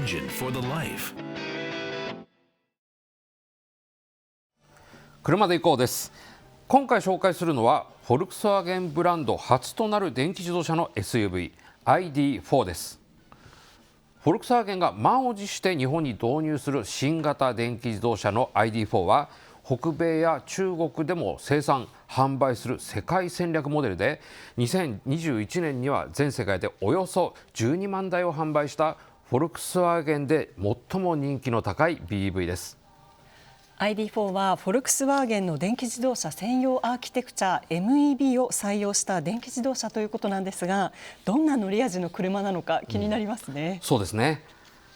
Engine for the life. 車で行こうです。今回紹介するのはフォルクスワーゲンブランド初となる電気自動車の SUV ID.4 です。フォルクスワーゲンが満を持して日本に導入する新型電気自動車の ID.4 は北米や中国でも生産販売する世界戦略モデルで、2021年には全世界でおよそ12万台を販売したフォルクスワーゲンで最も人気の高い BEV です。ID.4 はフォルクスワーゲンの電気自動車専用アーキテクチャ MEB を採用した電気自動車ということなんですが、どんな乗り味の車なのか気になりますね。そうですね。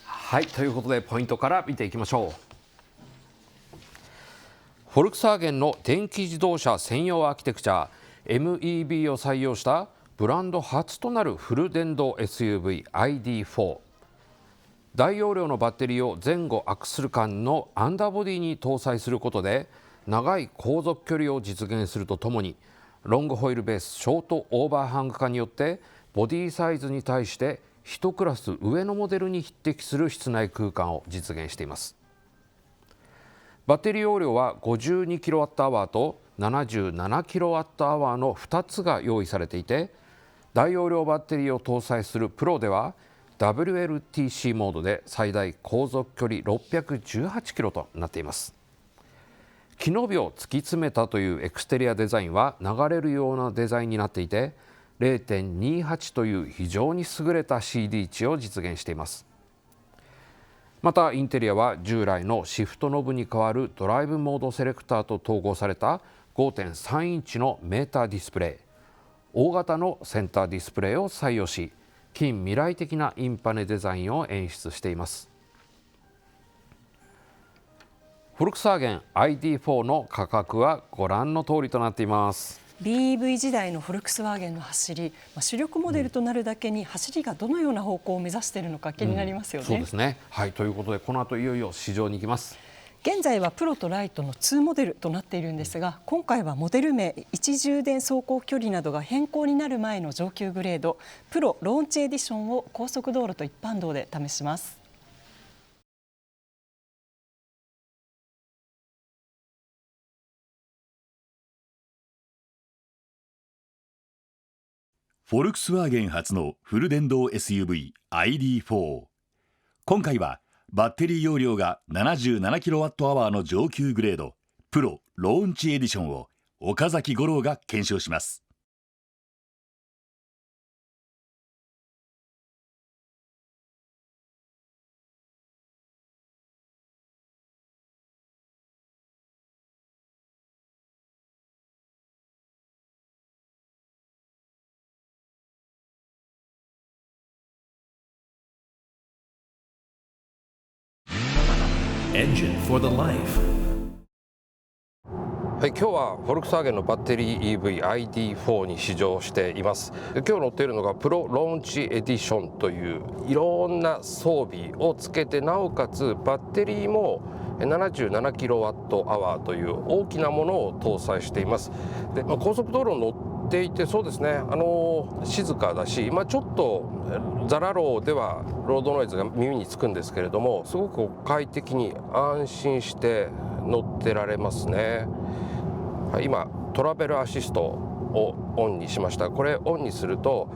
はい、ということでポイントから見ていきましょう。フォルクスワーゲンの電気自動車専用アーキテクチャ MEB を採用したブランド初となるフル電動 SUV ID.4。大容量のバッテリーを前後アクスル間のアンダーボディに搭載することで長い航続距離を実現するとともに、ロングホイールベースショートオーバーハング化によってボディサイズに対して1クラス上のモデルに匹敵する室内空間を実現しています。バッテリー容量は 52kWh と 77kWh の2つが用意されていて、大容量バッテリーを搭載するプロではWLTC モードで最大航続距離618キロとなっています。機能美を突き詰めたというエクステリアデザインは流れるようなデザインになっていて、 0.28 という非常に優れた CD 値を実現しています。またインテリアは従来のシフトノブに代わるドライブモードセレクターと統合された 5.3 インチのメーターディスプレイ、大型のセンターディスプレイを採用し、近未来的なインパネデザインを演出しています。フォルクスワーゲン ID.4 の価格はご覧の通りとなっています。 BEV 時代のフォルクスワーゲンの走り、主力モデルとなるだけに走りがどのような方向を目指しているのか気になりますよね。そうですね。はい、ということでこの後いよいよ市場に行きます。現在はプロとライトの2モデルとなっているんですが、今回はモデル名、位置充電走行距離などが変更になる前の上級グレードプロローンチエディションを高速道路と一般道で試します。フォルクスワーゲン初のフル電動 SUV ID.4。今回はバッテリー容量が 77kWh の上級グレードプロローンチエディションを岡崎五郎が検証します。Engine for the life. はい、今日はフォルクスワーゲンのバッテリー EV ID.4 に試乗しています。今日乗っているのがプロローンチエディションといういろんな装備をつけて、なおかつバッテリーも 77kWh という大きなものを搭載しています。で、高速道路に乗っていてそうですね、静かだし、ちょっとザラローではロードノイズが耳につくんですけれども、すごく快適に安心して乗ってられますね。今トラベルアシストをオンにしました。これオンにすると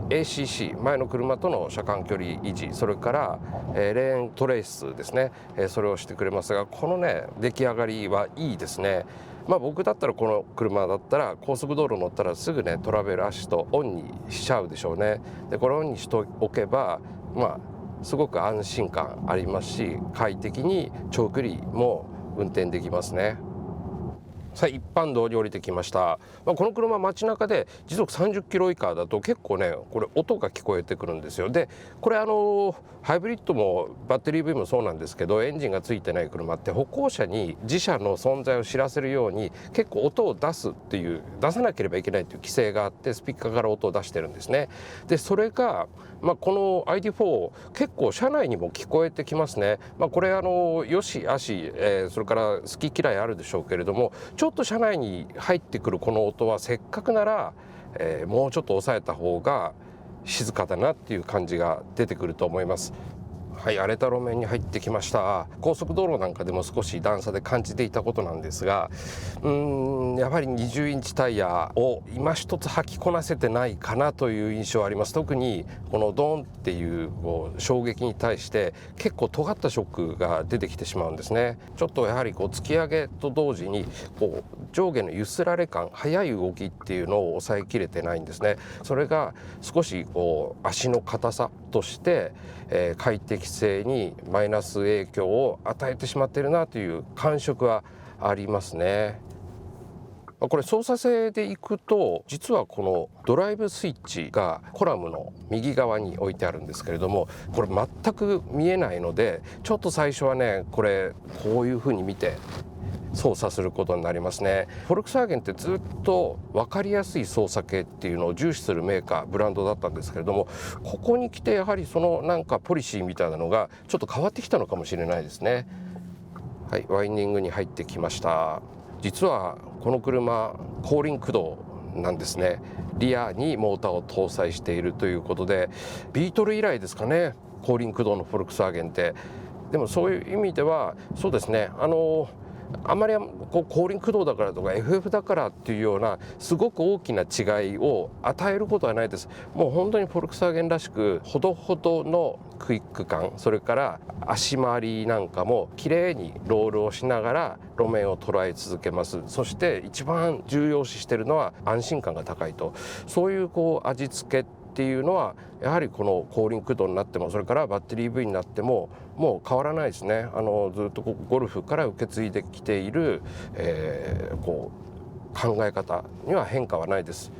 ACC 前の車との車間距離維持、それからレーントレースですね、それをしてくれますが、このね出来上がりはいいですね。僕だったらこの車だったら高速道路乗ったらすぐねトラベルアシストオンにしちゃうでしょうね。でこれオンにしておけばすごく安心感ありますし、快適に長距離も運転できますね。さあ一般道に降りてきました。この車街中で時速30キロ以下だと結構ねこれ音が聞こえてくるんですよ。でこれハイブリッドもバッテリー EV もそうなんですけど、エンジンがついてない車って歩行者に自社の存在を知らせるように結構音を出すっていう、出さなければいけないという規制があって、スピーカーから音を出してるんですね。でそれがこの ID.4 結構車内にも聞こえてきますね。これよし悪し、それから好き嫌いあるでしょうけれども、ちょっと車内に入ってくるこの音はせっかくなら、もうちょっと抑えた方が静かだなっていう感じが出てくると思います。はい、荒れた路面に入ってきました。高速道路なんかでも少し段差で感じていたことなんですが、やはり20インチタイヤを今一つ履きこなせてないかなという印象はあります。特にこのドーンっていう衝撃に対して結構尖ったショックが出てきてしまうんですね。ちょっとやはり突き上げと同時に上下の揺すられ感、速い動きっていうのを抑えきれてないんですね。それが少し足の硬さとして、快適性にマイナス影響を与えてしまっているなという感触はありますね。これ操作性でいくと、実はこのドライブスイッチがコラムの右側に置いてあるんですけれども、これ全く見えないので、ちょっと最初はねこういう風に見て操作することになりますね。フォルクスワーゲンってずっと分かりやすい操作系っていうのを重視するメーカー、ブランドだったんですけれども、ここに来てやはりそのなんかポリシーみたいなのがちょっと変わってきたのかもしれないですね。はい、ワインディングに入ってきました。実はこの車後輪駆動なんですね。リアにモーターを搭載しているということで、ビートル以来ですかね、後輪駆動のフォルクスワーゲンって。でもそういう意味ではそうですね、あんまり後輪駆動だからとか FF だからっていうようなすごく大きな違いを与えることはないです。もう本当にフォルクスワーゲンらしくほどほどのクイック感、それから足回りなんかも綺麗にロールをしながら路面を捉え続けます。そして一番重要視しているのは安心感が高いと、そういう味付けっていうのはやはりこの後輪駆動になっても、それからバッテリー EV になってももう変わらないですね。ずっとゴルフから受け継いできている、考え方には変化はないです。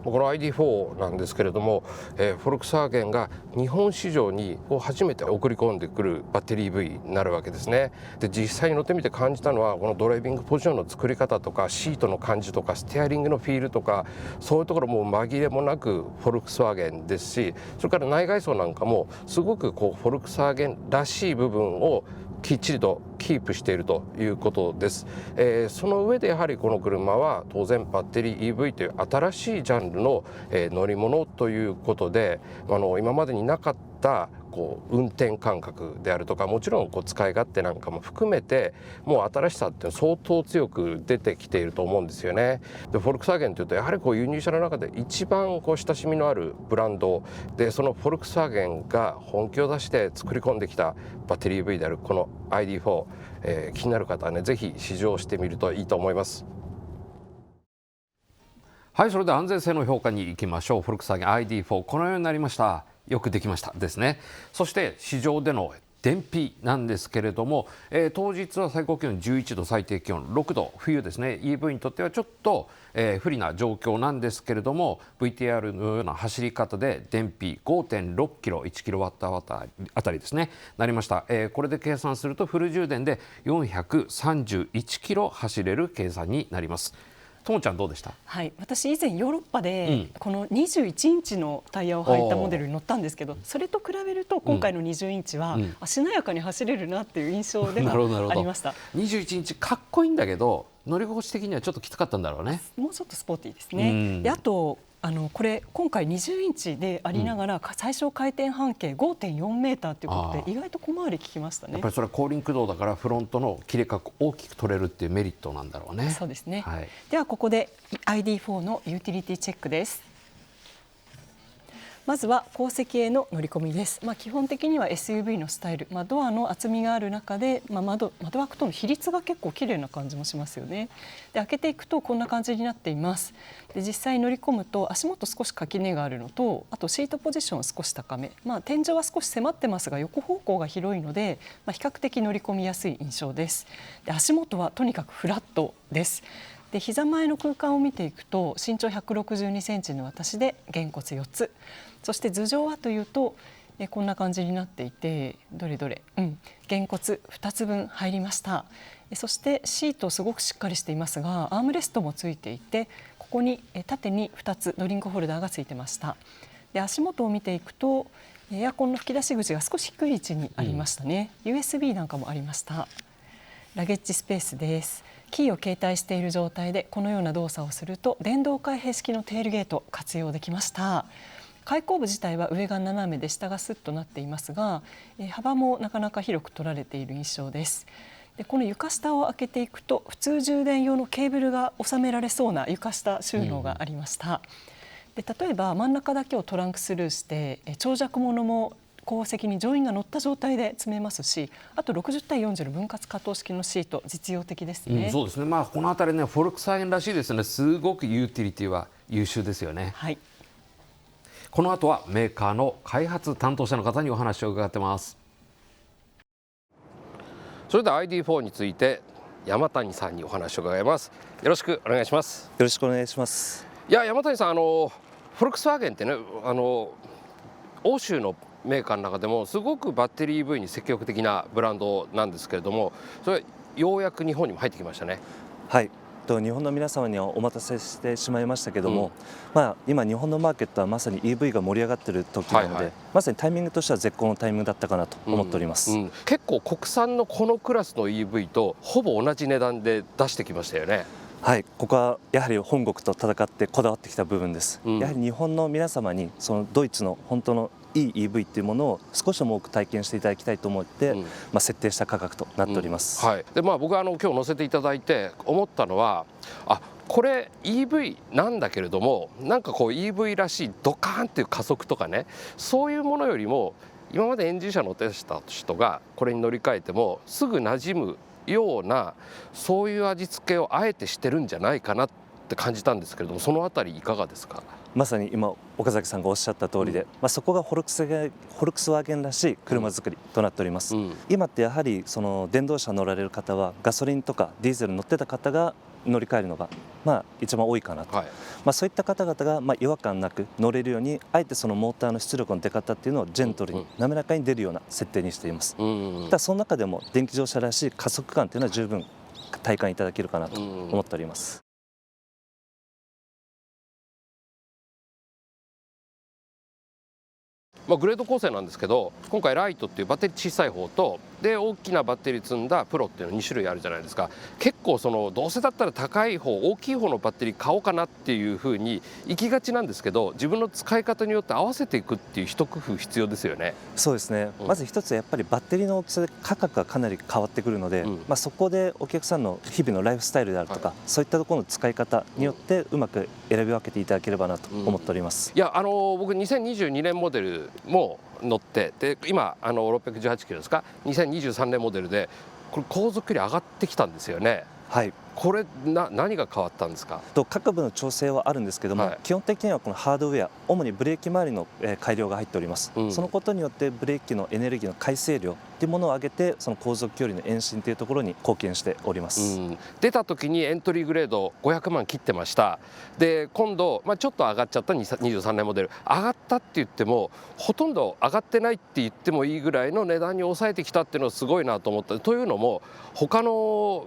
この ID.4 なんですけれども、フォルクスワーゲンが日本市場に初めて送り込んでくるバッテリー EV になるわけですね。で実際に乗ってみて感じたのは、このドライビングポジションの作り方とかシートの感じとかステアリングのフィールとか、そういうところも紛れもなくフォルクスワーゲンですし、それから内外装なんかもすごくフォルクスワーゲンらしい部分をきっちりとキープしているということです。その上でやはりこの車は当然バッテリー EV という新しいジャンルの、乗り物ということで、今までになかった運転感覚であるとか、もちろん使い勝手なんかも含めてもう新しさって相当強く出てきていると思うんですよね。でフォルクスワーゲンというとやはり輸入車の中で一番親しみのあるブランドで、そのフォルクスワーゲンが本気を出して作り込んできたバッテリー EV であるこの ID.4、気になる方はねぜひ試乗してみるといいと思います。はい、それでは安全性の評価に行きましょう。フォルクスワーゲン ID.4 このようになりました。よくできましたですね。そして市場での燃費なんですけれども、当日は最高気温11度、最低気温6度、冬ですね。 EV にとってはちょっと、不利な状況なんですけれども、 VTR のような走り方で燃費 5.6 キロ1キロワットアワーあたりですねなりました。これで計算するとフル充電で431キロ走れる計算になります。ともちゃんどうでした？はい、私以前ヨーロッパでこの21インチのタイヤを履いたモデルに乗ったんですけど、それと比べると今回の20インチはしなやかに走れるなっていう印象ではありました。21インチかっこいいんだけど乗り心地的にはちょっときつかったんだろうね。もうちょっとスポーティーですね。であとこれ今回20インチでありながら、最小回転半径 5.4 メーターということで意外と小回り効きましたね。やっぱりそれは後輪駆動だからフロントの切れ角大きく取れるっていうメリットなんだろうね。そうですね、はい、ではここで ID.4 のユーティリティチェックです。まずは後席への乗り込みです。基本的には SUV のスタイル、ドアの厚みがある中で、窓枠との比率が結構綺麗な感じもしますよね。で開けていくとこんな感じになっています。で実際乗り込むと足元少し垣根があるのと、あとシートポジション少し高め、天井は少し迫ってますが横方向が広いので、比較的乗り込みやすい印象です。で足元はとにかくフラットです。で膝前の空間を見ていくと、身長162センチの私でげんこつ4つ、そして頭上はというとこんな感じになっていて、どれどれ、げんこつ2つ分入りました。そしてシートすごくしっかりしていますが、アームレストもついていて、ここに縦に2つドリンクホルダーがついてました。で足元を見ていくと、エアコンの吹き出し口が少し低い位置にありましたね。USB なんかもありました。ラゲッジスペースです。キーを携帯している状態でこのような動作をすると電動開閉式のテールゲート活用できました。開口部自体は上が斜めで下がスッとなっていますが、幅もなかなか広く取られている印象です。でこの床下を開けていくと普通充電用のケーブルが収められそうな床下収納がありました。で例えば真ん中だけをトランクスルーして長尺物も後席に乗員が乗った状態で積めますし、あと60対40の分割可動式のシート実用的ですね。そうですね、このあたりねフォルクスワーゲンらしいですね。すごくユーティリティは優秀ですよね。はい、この後はメーカーの開発担当者の方にお話を伺ってます。それでは ID4 について山谷さんにお話を伺います。よろしくお願いします。よろしくお願いします。いや山谷さん、フォルクスワーゲンってね、欧州のメーカーの中でもすごくバッテリー EV に積極的なブランドなんですけれども、それようやく日本にも入ってきましたね。はい、日本の皆様にはお待たせしてしまいましたけども、今日本のマーケットはまさに EV が盛り上がっている時なので、まさにタイミングとしては絶好のタイミングだったかなと思っております。結構国産のこのクラスの EV とほぼ同じ値段で出してきましたよね。はい、ここはやはり本国と戦ってこだわってきた部分です。やはり日本の皆様にそのドイツの本当のいい EV っていうものを少しでも多く体験していただきたいと思って、設定した価格となっております。で僕は今日乗せていただいて思ったのは、これ EV なんだけれども、なんかこう EV らしいドカーンっていう加速とかね、そういうものよりも今までエンジン車乗ってた人がこれに乗り換えてもすぐ馴染むような、そういう味付けをあえてしてるんじゃないかなって感じたんですけれども、そのあたりいかがですか？まさに今岡崎さんがおっしゃった通りで、そこがフォルクスワーゲンらしい車作りとなっております。今ってやはりその電動車乗られる方はガソリンとかディーゼル乗ってた方が乗り換えるのが一番多いかなと、そういった方々が違和感なく乗れるように、あえてそのモーターの出力の出方っていうのをジェントルに滑らかに出るような設定にしています。ただその中でも電気自動車らしい加速感っていうのは十分体感いただけるかなと思っております。グレード構成なんですけど、今回ライトっていうバッテリー小さい方とで大きなバッテリー積んだプロっていうの2種類あるじゃないですか。結構どうせだったら高い方大きい方のバッテリー買おうかなっていうふうに行きがちなんですけど、自分の使い方によって合わせていくっていう一工夫必要ですよね。そうですね、まず一つやっぱりバッテリーの大きさで価格がかなり変わってくるので、そこでお客さんの日々のライフスタイルであるとか、そういったところの使い方によってうまく選び分けていただければなと思っております。いや僕2022年モデルも乗ってで、今618キロですか、2023年モデルでこれ航続距離上がってきたんですよね。はい、これ何が変わったんですか？各部の調整はあるんですけども、基本的にはこのハードウェア、主にブレーキ周りの改良が入っております。そのことによってブレーキのエネルギーの回生量というものを上げて、その航続距離の延伸というところに貢献しております。出た時にエントリーグレード500万切ってました。で今度、ちょっと上がっちゃった23年モデル、上がったって言ってもほとんど上がってないって言ってもいいぐらいの値段に抑えてきたっていうのはすごいなと思った。というのも他の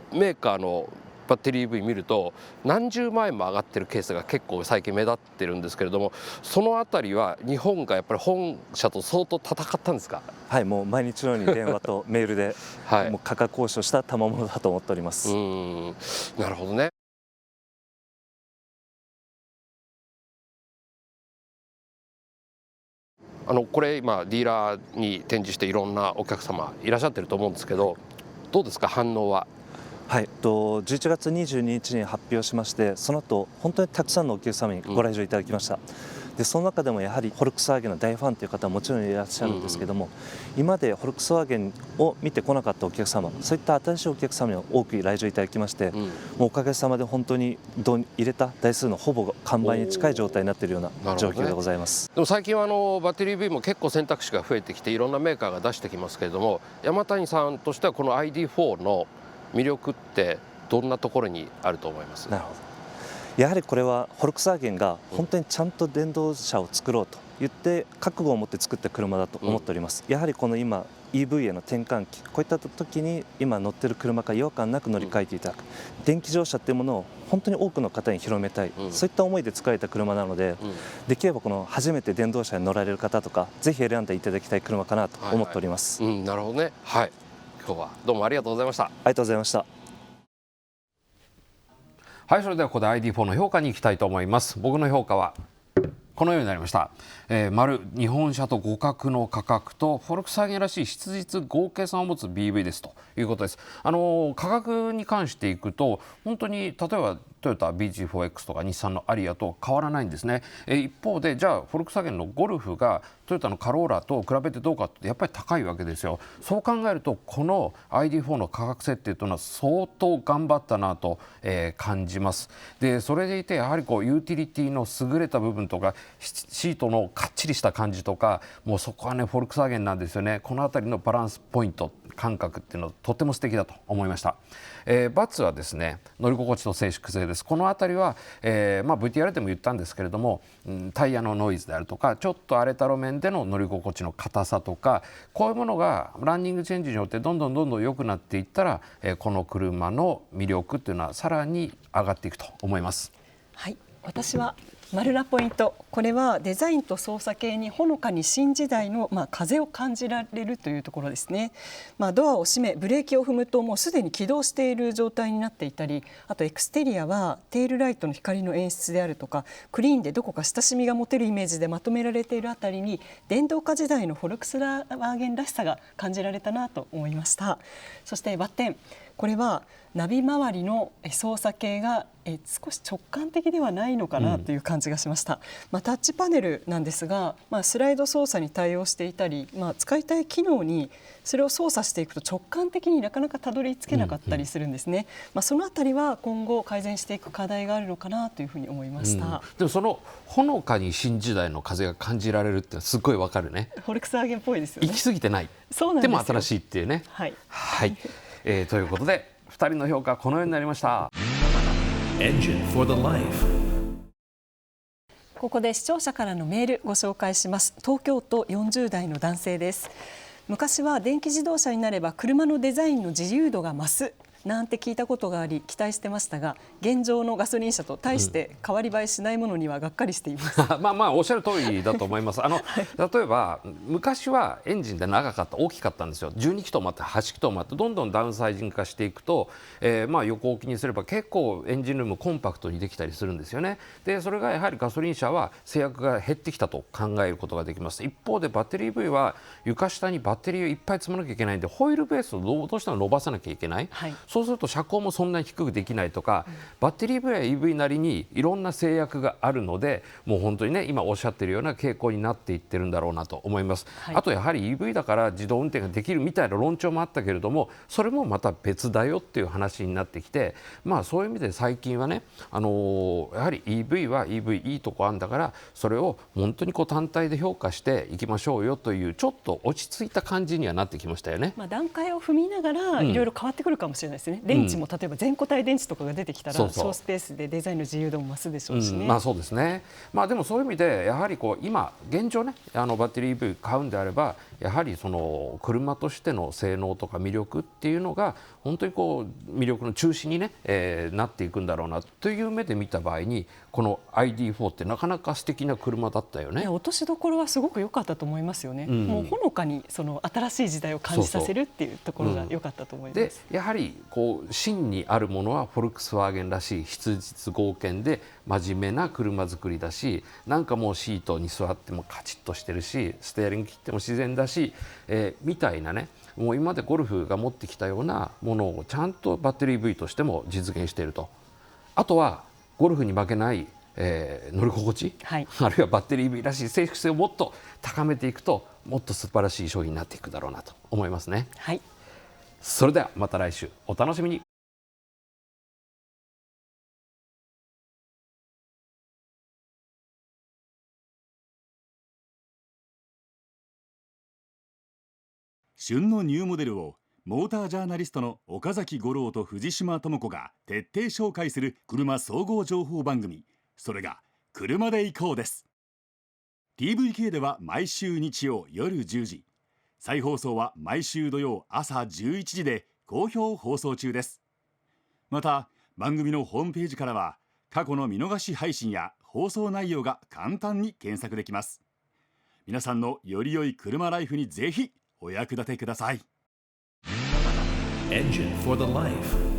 メーカーのバッテリー EV 見ると何十万円も上がってるケースが結構最近目立ってるんですけれども、そのあたりは日本がやっぱり本社と相当戦ったんですか？はい、もう毎日のように電話とメールで、もう価格交渉した賜物だと思っております。なるほどね。これ今ディーラーに展示していろんなお客様いらっしゃってると思うんですけど、どうですか反応は？はい、11月22日に発表しまして、その後本当にたくさんのお客様にご来場いただきました。でその中でもやはりフォルクスワーゲンの大ファンという方はもちろんいらっしゃるんですけども、今までフォルクスワーゲンを見てこなかったお客様、そういった新しいお客様に多く来場いただきまして、もうおかげさまで本当に入れた台数のほぼ完売に近い状態になっているような状況でございます。でも最近はバッテリー EV も結構選択肢が増えてきていろんなメーカーが出してきますけれども、山谷さんとしてはこの ID4 の魅力ってどんなところにあると思います？なるほど、やはりこれはフォルクスワーゲンが本当にちゃんと電動車を作ろうと言って覚悟を持って作った車だと思っております。やはりこの今 EV への転換期、こういった時に今乗ってる車から違和感なく乗り換えていただく、電気自動車っていうものを本当に多くの方に広めたい、そういった思いで作られた車なので、できればこの初めて電動車に乗られる方とかぜひ選んでいただきたい車かなと思っております。なるほどね。はい、今日はどうもありがとうございました。ありがとうございました。はい、それではここで ID4 の評価に行きたいと思います。僕の評価はこのようになりました。丸、日本車と互角の価格とフォルクスワーゲンらしい質実合計算を持つ BV ですということです。価格に関していくと本当に例えばトヨタ BG4X とか日産のアリアと変わらないんですね。一方でじゃあフォルクスワーゲンのゴルフがトヨタのカローラと比べてどうかってやっぱり高いわけですよ。そう考えるとこの ID4 の価格設定というのは相当頑張ったなと、感じます。でそれでいてやはりこうユーティリティの優れた部分とかシートのかっちりした感じとかもうそこはねフォルクスワーゲンなんですよね。このあたりのバランスポイント感覚っていうのはとても素敵だと思いました。バツはですね乗り心地と静粛性です。このあたりは、VTR でも言ったんですけれども、タイヤのノイズであるとかちょっと荒れた路面での乗り心地の硬さとかこういうものがランニングチェンジによってどんどん良くなっていったら、この車の魅力っていうのはさらに上がっていくと思います。はい、私は丸なポイント、これはデザインと操作系にほのかに新時代の、風を感じられるというところですね。ドアを閉めブレーキを踏むともうすでに起動している状態になっていたり、あとエクステリアはテールライトの光の演出であるとかクリーンでどこか親しみが持てるイメージでまとめられているあたりに電動化時代のフォルクスワーゲンらしさが感じられたなと思いました。そしてバッテン、これはナビ周りの操作系が少し直感的ではないのかなという感じがしました。タッチパネルなんですが、スライド操作に対応していたり、使いたい機能にそれを操作していくと直感的になかなかたどり着けなかったりするんですね。そのあたりは今後改善していく課題があるのかなというふうに思いました。でもそのほのかに新時代の風が感じられるってすごいわかるね。フォルクスワーゲンっぽいですよね。行き過ぎてない。そうなんですよ。でも新しいっていうね。はい。ということで2人の評価はこのようになりました。Engine for the life. ここで視聴者からのメールご紹介します。東京都40代の男性です。昔は電気自動車になれば車のデザインの自由度が増すなんて聞いたことがあり期待してましたが、現状のガソリン車と大して変わり映えしないものにはがっかりしています。おっしゃる通りだと思います。例えば昔はエンジンで長かった大きかったんですよ。12気筒もあって8気筒もあってどんどんダウンサイジング化していくと、横置きにすれば結構エンジンルームコンパクトにできたりするんですよね。でそれがやはりガソリン車は制約が減ってきたと考えることができます。一方でバッテリー EV は床下にバッテリーをいっぱい積まなきゃいけないんでホイールベースをどうしても伸ばさなきゃいけない、そうすると車高もそんなに低くできないとか、バッテリー EV や EV なりにいろんな制約があるのでもう本当にね今おっしゃっているような傾向になっていってるんだろうなと思います。あとやはり EV だから自動運転ができるみたいな論調もあったけれどもそれもまた別だよっていう話になってきて、そういう意味で最近はね、やはり EV は EV いいとこあるんだからそれを本当に単体で評価していきましょうよというちょっと落ち着いた感じにはなってきましたよね。段階を踏みながらいろいろ変わってくるかもしれないですね。電池も例えば全固体電池とかが出てきたら小スペースでデザインの自由度も増すでしょうしね。そうですね。でもそういう意味でやはり今現状ねバッテリー EV 買うんであればやはりその車としての性能とか魅力っていうのが本当に魅力の中心に、なっていくんだろうなという目で見た場合にこの ID4 ってなかなか素敵な車だったよね。落としどころはすごく良かったと思いますよね。もうほのかにその新しい時代を感じさせるっていうところが良かったと思います。でやはり芯にあるものはフォルクスワーゲンらしい質実剛健で真面目な車作りだし、なんかもうシートに座ってもカチッとしてるしステアリング切っても自然だし、みたいなねもう今までゴルフが持ってきたようなものをちゃんとバッテリー EV としても実現していると。あとはゴルフに負けない乗り心地、あるいはバッテリー EV らしい静粛性をもっと高めていくともっと素晴らしい商品になっていくだろうなと思いますね。それではまた来週お楽しみに。旬のニューモデルをモータージャーナリストの岡崎五郎と藤島智子が徹底紹介する車総合情報番組、それが車で行こうです。 TVK では毎週日曜夜10時、再放送は毎週土曜朝11時で好評放送中です。また番組のホームページからは過去の見逃し配信や放送内容が簡単に検索できます。皆さんのより良い車ライフにぜひお役立てください。Engine for the life.